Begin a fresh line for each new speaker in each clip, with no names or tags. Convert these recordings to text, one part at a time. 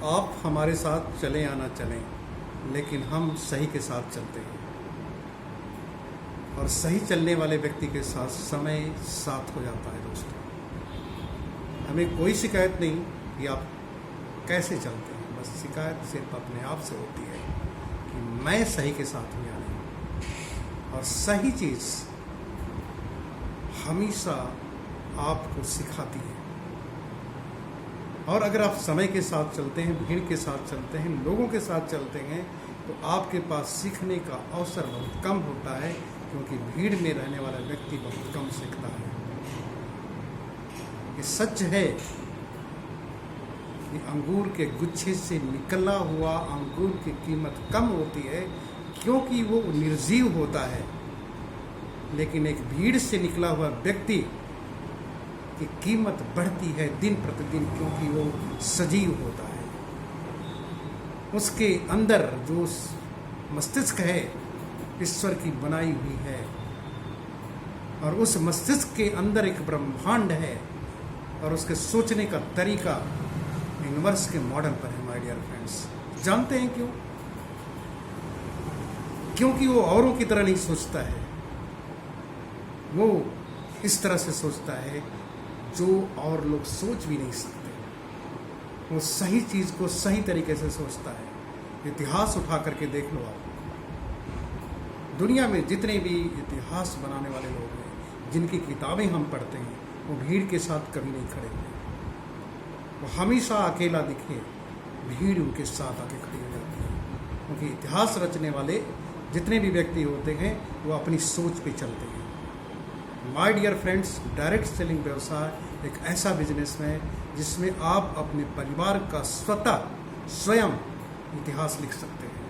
आप हमारे साथ चलें या ना चलें, लेकिन हम सही के साथ चलते हैं और सही चलने वाले व्यक्ति के साथ समय साथ हो जाता है। दोस्तों, हमें कोई शिकायत नहीं कि आप कैसे चलते हैं, बस शिकायत सिर्फ अपने आप से होती है कि मैं सही के साथ हूँ या नहीं। और सही चीज़ हमेशा आपको सिखाती है। और अगर आप समय के साथ चलते हैं, भीड़ के साथ चलते हैं, लोगों के साथ चलते हैं, तो आपके पास सीखने का अवसर बहुत कम होता है, क्योंकि भीड़ में रहने वाला व्यक्ति बहुत कम सीखता है। ये सच है कि अंगूर के गुच्छे से निकला हुआ अंगूर की कीमत कम होती है, क्योंकि वो निर्जीव होता है। लेकिन एक भीड़ से निकला हुआ व्यक्ति की कीमत बढ़ती है दिन प्रतिदिन, क्योंकि वो सजीव होता है। उसके अंदर जो मस्तिष्क है ईश्वर की बनाई हुई है, और उस मस्तिष्क के अंदर एक ब्रह्मांड है, और उसके सोचने का तरीका यूनिवर्स के मॉडल पर है। माय डियर फ्रेंड्स, जानते हैं क्यों? क्योंकि वो औरों की तरह नहीं सोचता है। वो इस तरह से सोचता है जो और लोग सोच भी नहीं सकते। वो सही चीज़ को सही तरीके से सोचता है। इतिहास उठा करके देख लो आप, दुनिया में जितने भी इतिहास बनाने वाले लोग हैं, जिनकी किताबें हम पढ़ते हैं, वो भीड़ के साथ कभी नहीं खड़े हुए। वो हमेशा अकेला दिखे, भीड़ उनके साथ आके खड़ी हो जाती है। क्योंकि इतिहास रचने वाले जितने भी व्यक्ति होते हैं, वो अपनी सोच पे चलते हैं। My dear friends, direct selling व्यवसाय एक ऐसा बिजनेस है जिसमें आप अपने परिवार का स्वयं इतिहास लिख सकते हैं।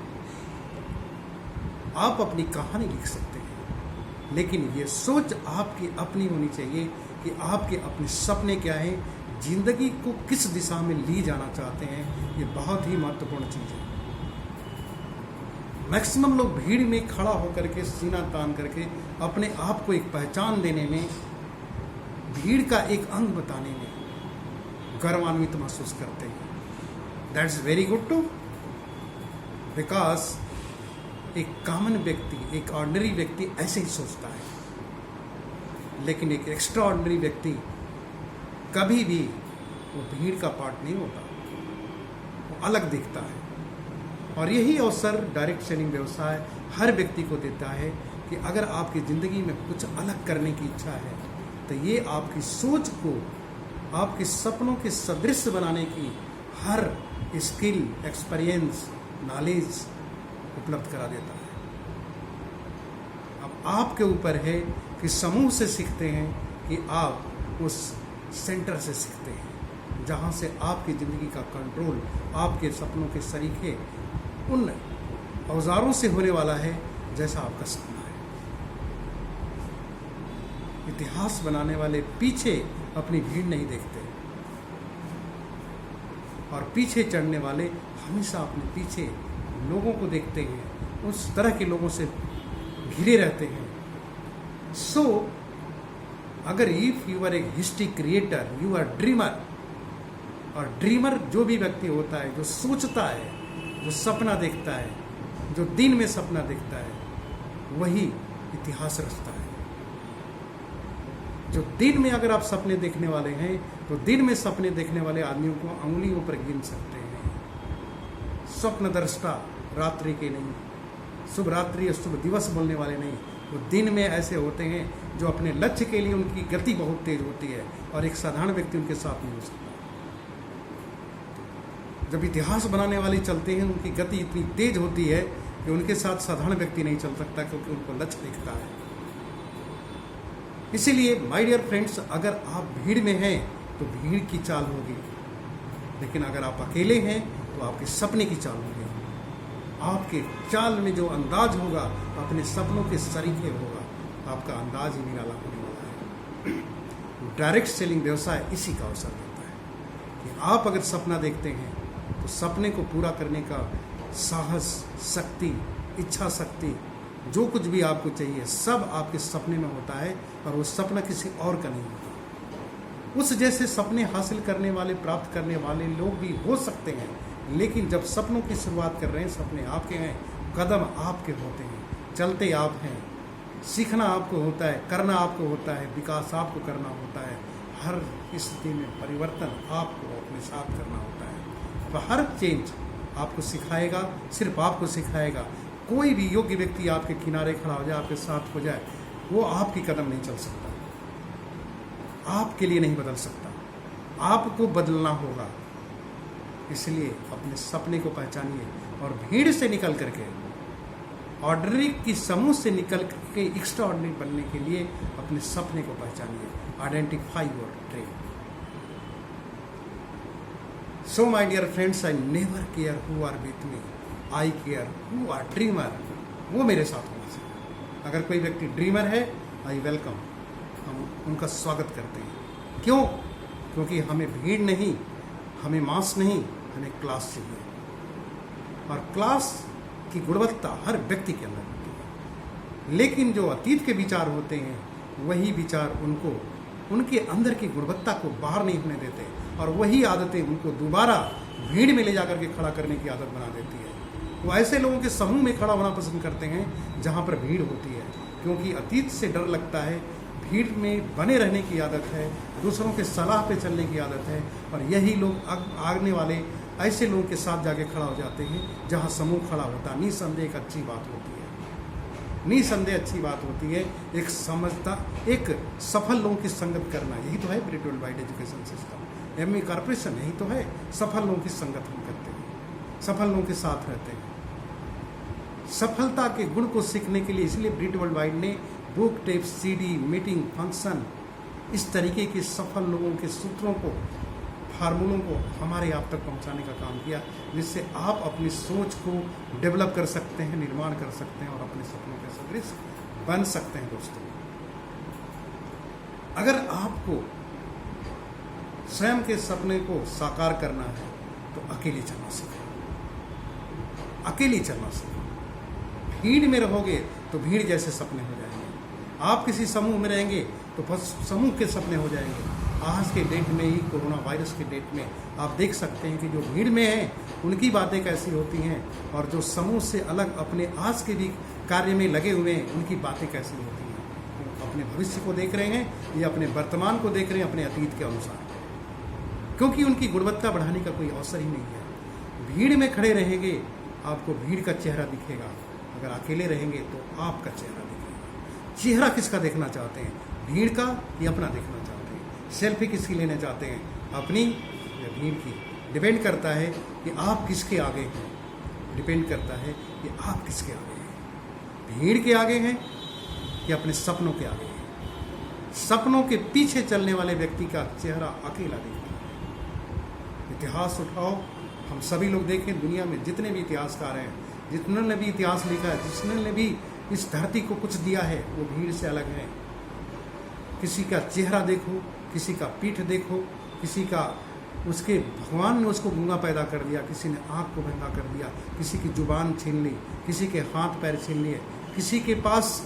आप अपनी कहानी लिख सकते हैं, लेकिन ये सोच आपकी अपनी होनी चाहिए कि आपके अपने सपने क्या हैं, जिंदगी को किस दिशा में ली जाना चाहते हैं। ये बहुत ही महत्वपूर्ण चीज़ है। मैक्सिमम लोग भीड़ में खड़ा होकर के सीना तान करके अपने आप को एक पहचान देने में, भीड़ का एक अंग बताने में गर्वान्वित महसूस करते हैं। That's very good too, because एक कॉमन व्यक्ति, एक ऑर्डिनरी व्यक्ति ऐसे ही सोचता है। लेकिन एक एक्स्ट्रा ऑर्डिनरी व्यक्ति कभी भी वो भीड़ का पार्ट नहीं होता, वो अलग दिखता है। और यही अवसर डायरेक्ट सेलिंग व्यवसाय हर व्यक्ति को देता है कि अगर आपकी ज़िंदगी में कुछ अलग करने की इच्छा है, तो ये आपकी सोच को आपके सपनों के सदृश बनाने की हर स्किल, एक्सपीरियंस, नॉलेज उपलब्ध करा देता है। अब आपके ऊपर है कि समूह से सीखते हैं कि आप उस सेंटर से सीखते हैं, जहाँ से आपकी ज़िंदगी का कंट्रोल, आपके सपनों के सरीखे उन औजारों से होने वाला है जैसा आपका सपना है। इतिहास बनाने वाले पीछे अपनी भीड़ नहीं देखते, और पीछे चढ़ने वाले हमेशा अपने पीछे लोगों को देखते हैं, उस तरह के लोगों से घिरे रहते हैं। सो अगर if you are a history creator, you are dreamer, और ड्रीमर जो भी व्यक्ति होता है, जो सोचता है, जो सपना देखता है, जो दिन में सपना देखता है, वही इतिहास रचता है। जो दिन में अगर आप सपने देखने वाले हैं, तो दिन में सपने देखने वाले आदमियों को अंगुलियों पर गिन सकते हैं। स्वप्न दृष्टा रात्रि के नहीं, शुभ रात्रि और शुभ दिवस बोलने वाले नहीं, वो दिन में ऐसे होते हैं जो अपने लक्ष्य के लिए उनकी गति बहुत तेज होती है, और एक साधारण व्यक्ति उनके साथ नहीं हो सकता। जब इतिहास बनाने वाले चलते हैं, उनकी गति इतनी तेज होती है कि उनके साथ साधारण व्यक्ति नहीं चल सकता, क्योंकि उनको लक्ष्य दिखता है। इसीलिए माय डियर फ्रेंड्स, अगर आप भीड़ में हैं तो भीड़ की चाल होगी, लेकिन अगर आप अकेले हैं तो आपके सपने की चाल होगी। आपके चाल में जो अंदाज होगा, अपने सपनों के सरीखे होगा, आपका अंदाज ही निराला होने वाला है। डायरेक्ट सेलिंग व्यवसाय इसी का अवसर देता है कि आप अगर सपना देखते हैं, तो सपने को पूरा करने का साहस, शक्ति, इच्छा शक्ति, जो कुछ भी आपको चाहिए, सब आपके सपने में होता है, और वो सपना किसी और का नहीं होता। उस जैसे सपने हासिल करने वाले, प्राप्त करने वाले लोग भी हो सकते हैं, लेकिन जब सपनों की शुरुआत कर रहे हैं, सपने आपके हैं, कदम आपके होते हैं, चलते आप हैं, सीखना आपको होता है, करना आपको होता है, विकास आपको करना होता है, हर स्थिति में परिवर्तन आपको अपने साथ करना होता है। तो हर चेंज आपको सिखाएगा, सिर्फ आपको सिखाएगा। कोई भी योग्य व्यक्ति आपके किनारे खड़ा हो जाए, आपके साथ हो जाए, वो आपकी कदम नहीं चल सकता, आपके लिए नहीं बदल सकता, आपको बदलना होगा। इसलिए अपने सपने को पहचानिए और भीड़ से निकल करके, ऑर्डिनरी की समूह से निकल करके एक्स्ट्रा ऑर्डिनरी बनने के लिए अपने सपने को पहचानिए। Identify your dream. So my dear friends, I never care who are with me, I care who are dreamer. वो मेरे साथ होना चाहिए। अगर कोई व्यक्ति ड्रीमर है, आई वेलकम, हम उनका स्वागत करते हैं। क्यों? क्योंकि हमें भीड़ नहीं, हमें मास नहीं, हमें क्लास चाहिए। और क्लास की गुणवत्ता हर व्यक्ति के अंदर होती है, लेकिन जो अतीत के विचार होते हैं, वही विचार उनको उनके अंदर की गुणवत्ता को बाहर नहीं होने देते, और वही आदतें उनको दोबारा भीड़ में ले जाकर के खड़ा करने की आदत बना देती है। वो ऐसे लोगों के समूह में खड़ा होना पसंद करते हैं जहाँ पर भीड़ होती है, क्योंकि अतीत से डर लगता है, भीड़ में बने रहने की आदत है, दूसरों के सलाह पे चलने की आदत है। और यही लोग आगने वाले ऐसे लोगों के साथ जाके खड़ा हो जाते हैं जहाँ समूह खड़ा होता है। निसंदेह एक अच्छी बात होती है, निसंदेह अच्छी बात होती है। एक समझता, एक सफल लोगों की संगत करना, यही तो है Brit world wide education system, MA corporation, यही तो है। सफल लोगों की संगत हम करते हैं, सफल लोगों के साथ रहते हैं। सफलता के गुण को सीखने के लिए इसलिए ब्रिट वर्ल्ड वाइड ने book, tips, CD, meeting, function, इस तरीके के सफल लोगों के सूत्रों को, फार्मूलों को हमारे आप तक पहुंचाने का काम किया, जिससे आप अपनी सोच को डेवलप कर सकते हैं, निर्माण कर सकते हैं और अपने सपनों के सदृश बन सकते हैं। दोस्तों, अगर आपको स्वयं के सपने को साकार करना है तो अकेले चलना सीखो, अकेले चलना सीखो। भीड़ में रहोगे तो भीड़ जैसे सपने हो जाएंगे। आप किसी समूह में रहेंगे तो बस समूह के सपने हो जाएंगे। आज के डेट में ही, कोरोना वायरस के डेट में, आप देख सकते हैं कि जो भीड़ में हैं उनकी बातें कैसी होती हैं, और जो समूह से अलग अपने आज के भी कार्य में लगे हुए हैं उनकी बातें कैसी होती हैं। वो अपने भविष्य को देख रहे हैं या अपने वर्तमान को देख रहे हैं अपने अतीत के अनुसार, क्योंकि उनकी गुणवत्ता बढ़ाने का कोई अवसर ही नहीं है। भीड़ में खड़े रहेंगे, आपको भीड़ का चेहरा दिखेगा। अगर अकेले रहेंगे तो आपका चेहरा दिखेगा। चेहरा किसका देखना चाहते हैं, भीड़ का या अपना देखना चाहते हैं? सेल्फी किसकी लेना चाहते हैं, अपनी या भीड़ की? डिपेंड करता है कि आप किसके आगे हैं, डिपेंड करता है कि आप किसके आगे हैं, भीड़ के आगे हैं या अपने सपनों के आगे हैं। सपनों के पीछे चलने वाले व्यक्ति का चेहरा अकेला दिखता है। इतिहास उठाओ, हम सभी लोग देखें, दुनिया में जितने भी इतिहासकार हैं, जितने भी इतिहास लिखा है, जिसने भी इस धरती को कुछ दिया है, वो भीड़ से अलग है। किसी का चेहरा देखो, किसी का पीठ देखो, किसी का, उसके भगवान ने उसको गूंगा पैदा कर दिया, किसी ने आँख को गंगा कर दिया, किसी की जुबान छीन ली, किसी के हाथ पैर छीन लिए, किसी के पास,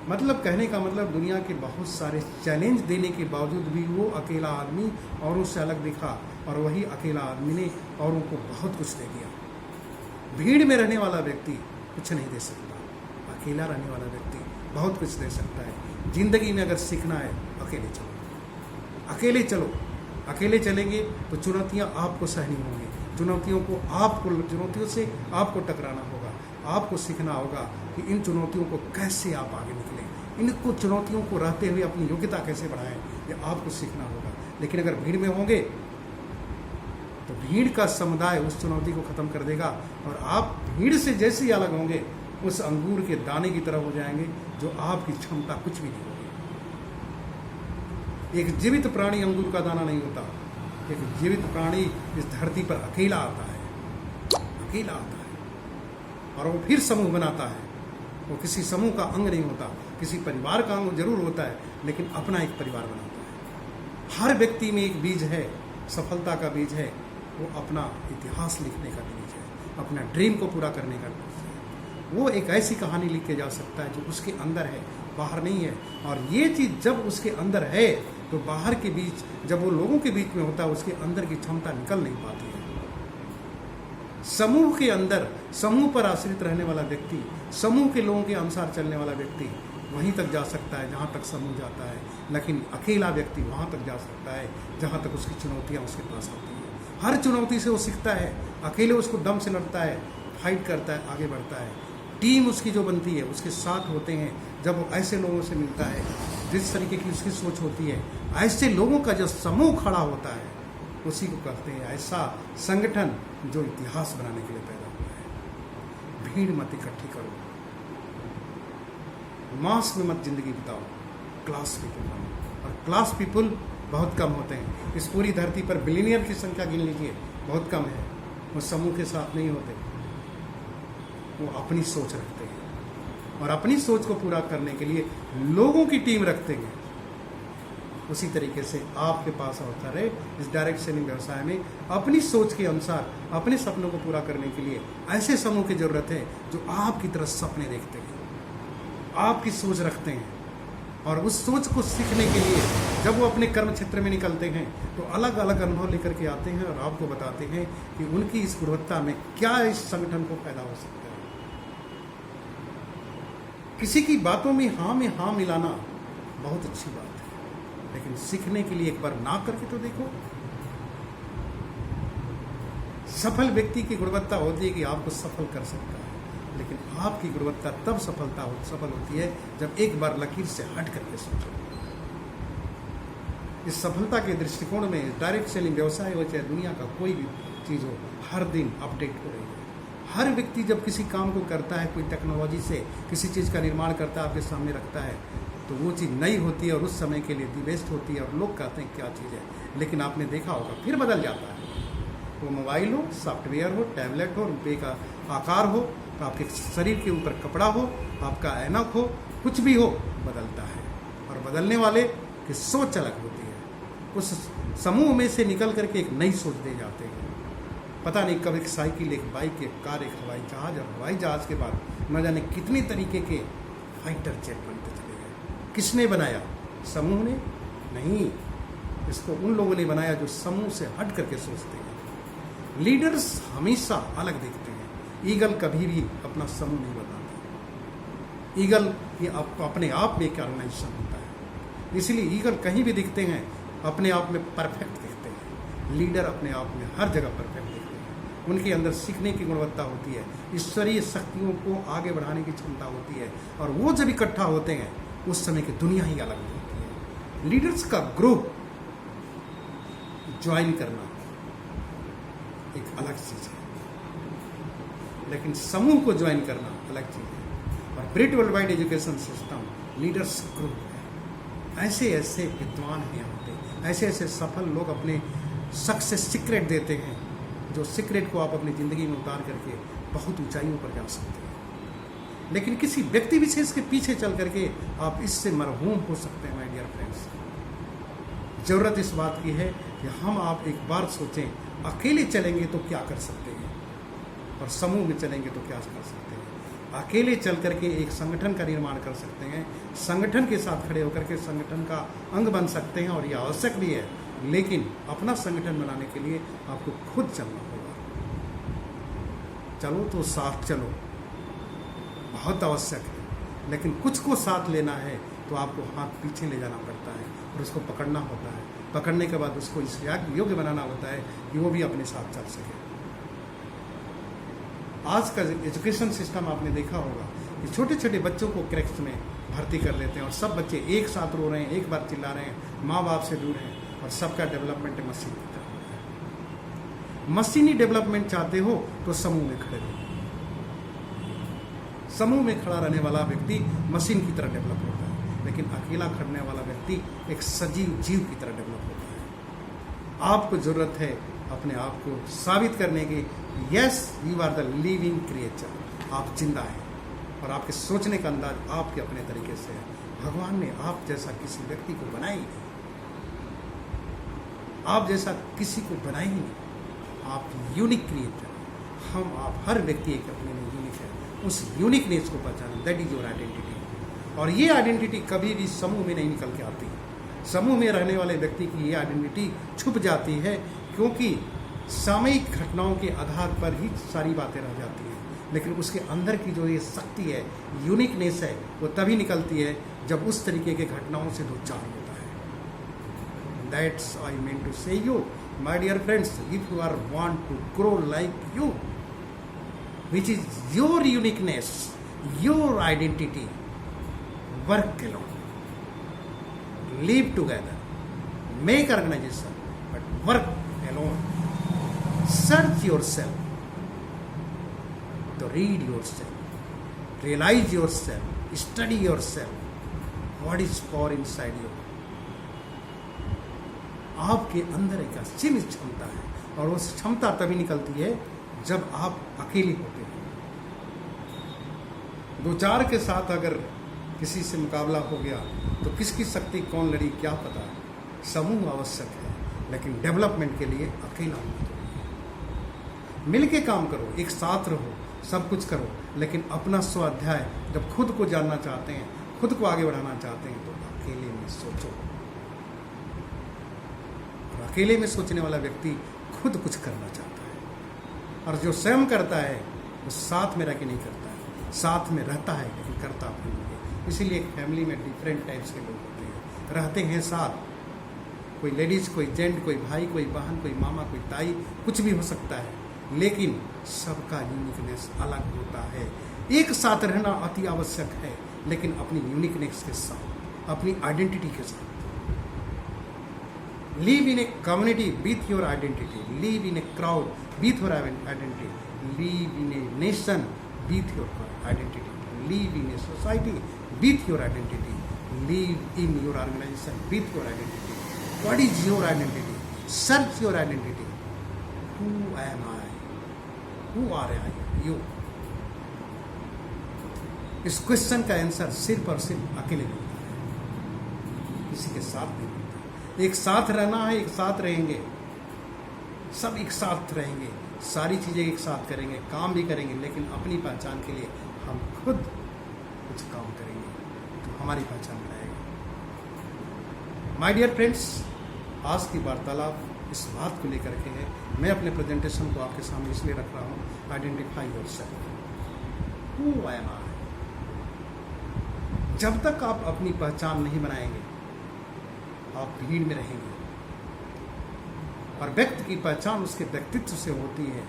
मतलब कहने का मतलब दुनिया के बहुत सारे चैलेंज देने के बावजूद भी वो अकेला आदमी औरों से अलग दिखा, और वही अकेला आदमी ने औरों को बहुत कुछ दे दिया। भीड़ में रहने वाला व्यक्ति कुछ नहीं दे सकता, अकेला रहने वाला व्यक्ति बहुत कुछ दे सकता है। जिंदगी में अगर सीखना है, अकेले चलो, अकेले चलो। अकेले चलेंगे तो चुनौतियां आपको सहनी होंगी, चुनौतियों से आपको टकराना होगा, आपको सीखना होगा कि इन चुनौतियों को कैसे आप आगे निकलें, इनको चुनौतियों को रहते हुए अपनी योग्यता कैसे बढ़ाएं, ये आपको सीखना होगा। लेकिन अगर भीड़ में होंगे तो भीड़ का समुदाय उस चुनौती को खत्म कर देगा, और आप भीड़ से जैसे ही अलग होंगे उस अंगूर के दाने की तरह हो जाएंगे, जो आपकी क्षमता कुछ भी नहीं होगी। एक जीवित प्राणी अंगूर का दाना नहीं होता। एक जीवित प्राणी इस धरती पर अकेला आता है, अकेला आता है, और वो फिर समूह बनाता है। वो किसी समूह का अंग नहीं होता, किसी परिवार का अंग जरूर होता है, लेकिन अपना एक परिवार बनाता है। हर व्यक्ति में एक बीज है, सफलता का बीज है, वो अपना इतिहास लिखने का बीज है, अपना ड्रीम को पूरा करने का बीज है। वो एक ऐसी कहानी लिख के जा सकता है जो उसके अंदर है, बाहर नहीं है। और ये चीज़ जब उसके अंदर है तो बाहर के बीच जब वो लोगों के बीच में होता है उसके अंदर की क्षमता निकल नहीं पाती है। समूह के अंदर समूह पर आश्रित रहने वाला व्यक्ति, समूह के लोगों के अनुसार चलने वाला व्यक्ति वहीं तक जा सकता है जहाँ तक समूह जाता है, लेकिन अकेला व्यक्ति वहाँ तक जा सकता है जहाँ तक उसकी चुनौतियाँ उसके पास आती हैं। हर चुनौती से वो सीखता है, अकेले उसको दम से लड़ता है, फाइट करता है, आगे बढ़ता है। टीम उसकी जो बनती है उसके साथ होते हैं, जब वो ऐसे लोगों से मिलता है जिस तरीके की उसकी सोच होती है, ऐसे लोगों का जो समूह खड़ा होता है उसी को कहते हैं ऐसा संगठन जो इतिहास बनाने के लिए पैदा हुआ है। भीड़ मत इकट्ठी करो, मास में मत जिंदगी बिताओ, क्लास पीपल बनो। और क्लास पीपल बहुत कम होते हैं इस पूरी धरती पर। बिलियनियर की संख्या गिन लीजिए, बहुत कम है। वो समूह के साथ नहीं होते, वो अपनी सोच रखते हैं और अपनी सोच को पूरा करने के लिए लोगों की टीम रखते हैं। उसी तरीके से आपके पास होता रहे इस डायरेक्ट सेलिंग व्यवसाय में अपनी सोच के अनुसार अपने सपनों को पूरा करने के लिए ऐसे समूह की जरूरत है जो आपकी तरह सपने देखते हैं, आपकी सोच रखते हैं। और उस सोच को सीखने के लिए जब वो अपने कर्म क्षेत्र में निकलते हैं तो अलग अलग अनुभव लेकर के आते हैं और आपको बताते हैं कि उनकी इस गुणवत्ता में क्या इस संगठन को फायदा हो सकता है। किसी की बातों में हाँ मिलाना बहुत अच्छी बात है, लेकिन सीखने के लिए एक बार ना करके तो देखो। सफल व्यक्ति की गुणवत्ता होती है कि आपको सफल कर सकता है, लेकिन आपकी गुणवत्ता तब सफल होती है जब एक बार लकीर से हट करके सोचो। इस सफलता के दृष्टिकोण में डायरेक्ट सेलिंग व्यवसाय हो चाहे दुनिया का कोई भी चीज़ हो, हर दिन अपडेट हो रही है। हर व्यक्ति जब किसी काम को करता है, कोई टेक्नोलॉजी से किसी चीज़ का निर्माण करता है, आपके सामने रखता है, तो वो चीज़ नई होती है और उस समय के लिए दी बेस्ट होती है और लोग कहते हैं क्या चीज़ है, लेकिन आपने देखा होगा फिर बदल जाता है। वो मोबाइल हो, सॉफ्टवेयर हो, टैबलेट हो, रुपये का आकार हो, आपके शरीर के ऊपर कपड़ा हो, आपका ऐनक हो, कुछ भी हो, बदलता है। और बदलने वाले की सोच अलग होती है। उस समूह में से निकल करके एक नई सोच दे जाते हैं। पता नहीं कब एक साइकिल, एक बाइक, एक कार, एक हवाई जहाज, और हवाई जहाज के बाद न जाने कितने तरीके के फाइटर जेट बनते चले गए। किसने बनाया? समूह ने? नहीं, इसको उन लोगों ने बनाया जो समूह से हट करके सोचते हैं। लीडर्स हमेशा अलग दिखते हैं। ईगल कभी भी अपना समूह नहीं बनाता। ईगल ये अपने आप में एक ऑर्गेनाइजेशन होता है, इसलिए ईगल कहीं भी दिखते हैं अपने आप में परफेक्ट दिखते हैं। लीडर अपने आप में हर जगह परफेक्ट दिखते हैं। उनके अंदर सीखने की गुणवत्ता होती है, ईश्वरीय शक्तियों को आगे बढ़ाने की क्षमता होती है, और वो जब इकट्ठा होते हैं उस समय की दुनिया ही अलग होती है। लीडर्स का ग्रुप ज्वाइन करना एक अलग चीज़ है, लेकिन समूह को ज्वाइन करना अलग चीज़ है। और Brit world wide education system leaders group है। ऐसे ऐसे विद्वान हैं यहाँ पे, ऐसे ऐसे सफल लोग अपने सक्सेस सीक्रेट देते हैं, जो सीक्रेट को आप अपनी ज़िंदगी में उतार करके बहुत ऊंचाइयों पर जा सकते हैं। लेकिन किसी व्यक्ति विशेष के पीछे चल करके आप इससे मरहूम हो सकते हैं। माय डियर फ्रेंड्स, ज़रूरत इस बात की है कि हम आप एक बार सोचें, अकेले चलेंगे तो क्या कर सकते हैं और समूह में चलेंगे तो क्या कर सकते हैं। अकेले चल करके एक संगठन का निर्माण कर सकते हैं, संगठन के साथ खड़े होकर के संगठन का अंग बन सकते हैं, और यह आवश्यक भी है। लेकिन अपना संगठन बनाने के लिए आपको खुद चलना होगा। चलो तो साथ चलो, बहुत आवश्यक है, लेकिन कुछ को साथ लेना है तो आपको हाथ पीछे ले जाना पड़ता है और उसको पकड़ना होता है। पकड़ने के बाद उसको इस योग्य बनाना होता है कि वो भी अपने साथ चल सके। आज का एजुकेशन सिस्टम आपने देखा होगा कि छोटे छोटे बच्चों को क्रैक्स में भर्ती कर लेते हैं और सब बच्चे एक साथ रो रहे हैं, एक बार चिल्ला रहे हैं, माँ बाप से दूर हैं, और सबका डेवलपमेंट मशीन की तरह होता है। मशीनी डेवलपमेंट चाहते हो तो समूह में खड़े रहो। समूह में खड़ा रहने वाला व्यक्ति मशीन की तरह डेवलप होता है, लेकिन अकेला खड़ने वाला व्यक्ति एक सजीव जीव की तरह डेवलप होता है। आपको जरूरत है अपने आप को साबित करने की, yes you are the living creature, आप जिंदा हैं और आपके सोचने का अंदाज आपके अपने तरीके से है। भगवान ने आप जैसा किसी व्यक्ति को बनाया ही नहीं, आप जैसा किसी को बनाया ही नहीं। आप यूनिक क्रिएटर, हम आप हर व्यक्ति एक अपने में यूनिक है। उस यूनिकनेस को पहचानें, दैट इज योर आइडेंटिटी। और ये आइडेंटिटी कभी भी समूह में नहीं निकल के आती, समूह में रहने वाले व्यक्ति की ये आइडेंटिटी छुप जाती है, क्योंकि सामयिक घटनाओं के आधार पर ही सारी बातें रह जाती हैं, लेकिन उसके अंदर की जो ये शक्ति है, यूनिकनेस है, वो तभी निकलती है जब उस तरीके के घटनाओं से दो चार होता है। That's I mean to say you my dear friends, if you are want to grow like you, which is your uniqueness, your identity, work alone, live together, make organization, but work alone. Search yourself, to read yourself, realize yourself, study yourself, what is for inside you. आपके अंदर एक असीम क्षमता है, और उस क्षमता तभी निकलती है जब आप अकेले होते हैं। दो चार के साथ अगर किसी से मुकाबला हो गया तो किसकी शक्ति कौन लड़ी क्या पता है। समूह आवश्यक है, लेकिन डेवलपमेंट के लिए अकेला होना जरूरी है। मिल के काम करो, एक साथ रहो, सब कुछ करो, लेकिन अपना स्वाध्याय जब खुद को जानना चाहते हैं, खुद को आगे बढ़ाना चाहते हैं, तो अकेले में सोचो। और अकेले में सोचने वाला व्यक्ति खुद कुछ करना चाहता है, और जो स्वयं करता है वो साथ में रह के नहीं करता है, साथ में रहता है लेकिन करता अपने लिए। इसीलिए एक फैमिली में डिफरेंट टाइप्स के लोग होते हैं, रहते हैं साथ, कोई लेडीज़, कोई जेंट, कोई भाई, कोई बहन, कोई मामा, कोई ताई, कुछ भी हो सकता है, लेकिन सबका यूनिकनेस अलग होता है। एक साथ रहना अति आवश्यक है, लेकिन अपनी यूनिकनेस के साथ, अपनी आइडेंटिटी के साथ। Live in a community with your identity. Live in a crowd with your identity. Live in a nation with your identity. Live in a society with your identity. Live in your organization with your identity. What is your identity? Search your identity. Who am I? Who are I? You. इस question का answer सिर्फ और सिर्फ अकेले मिलता है, किसी के साथ नहीं। एक साथ रहना है, एक साथ रहेंगे, सब एक साथ रहेंगे, सारी चीज़ें एक साथ करेंगे, काम भी करेंगे, लेकिन अपनी पहचान के लिए हम खुद कुछ काम करेंगे तो हमारी पहचान रहेगी। माय डियर फ्रेंड्स, आज की वार्तालाप इस बात को लेकर के है। मैं अपने प्रेजेंटेशन को आपके सामने इसलिए रख रहा हूँ, identify yourself, who am I. जब तक आप अपनी पहचान नहीं बनाएंगे, आप भीड़ में रहेंगे, और व्यक्ति की पहचान उसके व्यक्तित्व से होती है।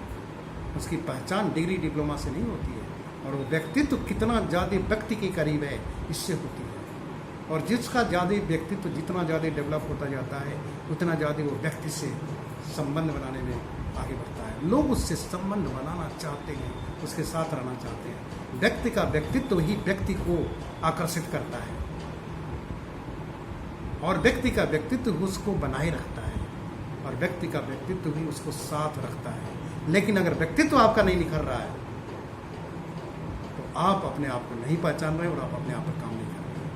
उसकी पहचान डिग्री डिप्लोमा से नहीं होती है, और वो व्यक्तित्व कितना ज़्यादा व्यक्ति के करीब है, इससे होती है। और जिसका ज़्यादा व्यक्तित्व जितना ज़्यादा डेवलप होता जाता है, उतना ज़्यादा वो व्यक्ति से संबंध बनाने में आगे बढ़ता है। लोग उससे संबंध बनाना चाहते हैं, उसके साथ रहना चाहते हैं। व्यक्ति का व्यक्तित्व ही व्यक्ति को आकर्षित करता है, और व्यक्ति का व्यक्तित्व उसको बनाए रखता है, और व्यक्ति का व्यक्तित्व ही उसको साथ रखता है। लेकिन अगर व्यक्तित्व आपका नहीं निखर रहा है, तो आप अपने आप को नहीं पहचान रहे और आप अपने आप पर काम नहीं कर रहे।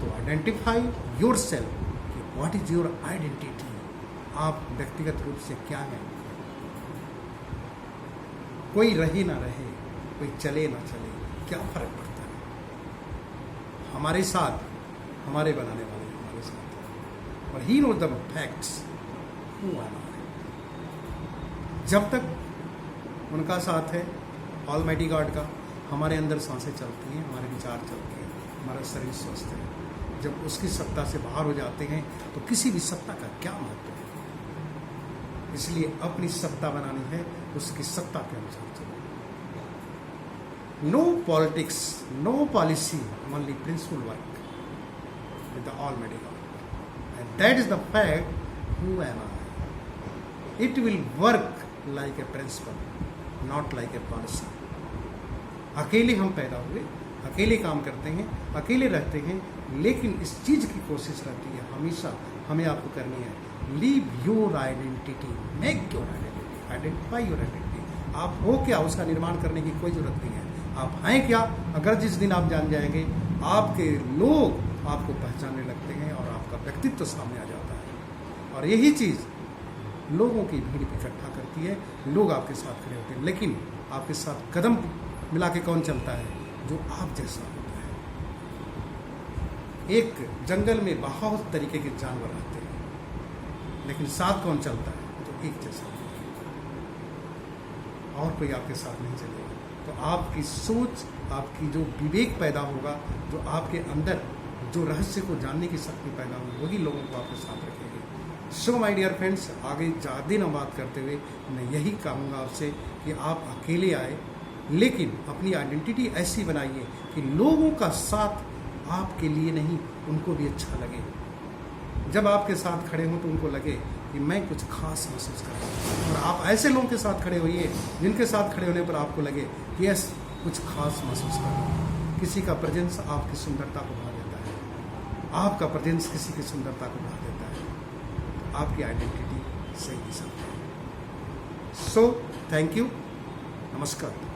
तो identify yourself, what is your identity. आप व्यक्तिगत रूप से क्या हैं। कोई रहे ना रहे, कोई चले ना चले, क्या फर्क पड़ता है। हमारे साथ हमारे बनाने वाले हमारे साथ, और he know the facts who am I. जब तक उनका साथ है, ऑलमाइटी गॉड का, हमारे अंदर सांसें चलती हैं, हमारे विचार चलते हैं, हमारा शरीर स्वस्थ है। जब उसकी सत्ता से बाहर हो जाते हैं तो किसी भी सत्ता का क्या महत्व है। इसलिए अपनी सत्ता बनानी है, उसकी सत्ता के अनुसार चलो। No politics, no policy, only principle work with the almighty God, and that is the fact who am I. It will work like a principle, not like a policy. अकेले हम पैदा हुए, अकेले काम करते हैं, अकेले रहते हैं, लेकिन इस चीज़ की कोशिश रहती है हमेशा हमें आपको करनी है, leave your identity, make your identity, identify your identity. आप हो क्या, उसका निर्माण करने की कोई ज़रूरत नहीं है। आप हैं क्या, अगर जिस दिन आप जान जाएंगे, आपके लोग आपको पहचानने लगते हैं और आपका व्यक्तित्व सामने आ जाता है। और यही चीज़ लोगों की भीड़ इकट्ठा करती है, लोग आपके साथ खड़े होते हैं। लेकिन आपके साथ कदम मिला के कौन चलता है? जो आप जैसा होता है। एक जंगल में बहुत तरीके के जानवर रहते हैं, लेकिन साथ कौन चलता है? तो एक जैसा, और कोई आपके साथ नहीं चलेगा। तो आपकी सोच, आपकी जो विवेक पैदा होगा, जो आपके अंदर जो रहस्य को जानने की शक्ति पैदा होगी, वही लोगों को आपके साथ रखेगी। सो माय डियर फ्रेंड्स, आगे ज़्यादा ना बात करते हुए मैं यही कहूँगा आपसे कि आप अकेले आए, लेकिन अपनी आइडेंटिटी ऐसी बनाइए कि लोगों का साथ आपके लिए नहीं, उनको भी अच्छा लगे। जब आपके साथ खड़े हों तो उनको लगे कि मैं कुछ खास महसूस कर रहा हूँ, और आप ऐसे लोगों के साथ खड़े होइए जिनके साथ खड़े होने पर आपको लगे कि यस, कुछ खास महसूस कर रहा हूँ। किसी का प्रेजेंस आपकी सुंदरता को बढ़ा देता है, आपका प्रेजेंस किसी की सुंदरता को बढ़ा देता है, आपकी आइडेंटिटी सही दिशा में। सो थैंक यू, नमस्कार।